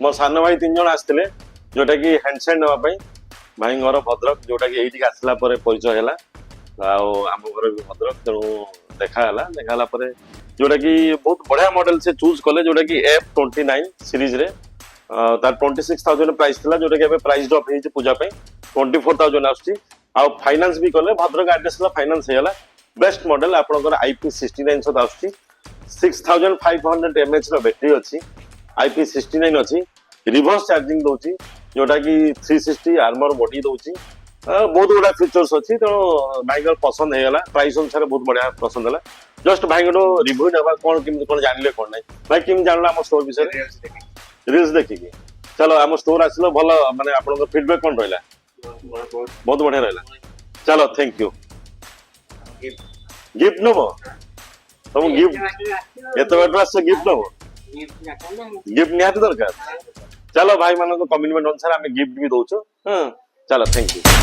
मो सान भाई 3 जन आसते जोटा कि हैंडसेट नापी भाई घर भद्रक जोटा कि ये आसला परिचय है आम घर भी भद्रक तेणु देखाला जोटा कि बहुत बढ़िया मॉडल से चूज कले जोटा कि F29 सीरीज रे तार 26,000 प्राइस था जोटा कि प्राइस ड्रॉप हो पूजा 24,000 आसुची आ फाइनेंस भी कले भद्रक एड्रेस फाइनेंस होगा बेस्ट मॉडल आपनकर IP69 सहित आसुची 6,500 mAh रो बैटरी अच्छी IP69 अच्छी रिवर्स चार्जिंग दउची जोटा कि 360 आर्मर बॉडी दउची बहुत गुड़ा फीचर्स अच्छी तेणु भाई पसंद होगा प्राइस अनुसार बहुत बढ़िया पसंद है जस्ट भाई रिव्यू ना कौन केमती कौन जानले कौन ना भाई केमती जानला आम स्टोर विषय रील्स देखिकी चलो आम स्टोर आसिल भल माने आपन फीडबैक कौन रहा बहुत बढ़िया रहा चलो थैंक यू गिफ्ट नब तुम गिफ्ट एत बाटर आस गिफ्ट नब गिफ्ट निहाती दरकार चलो भाई मान कमिटमेंट अनुसार आम गिफ्ट भी दौचु चलो थैंक यू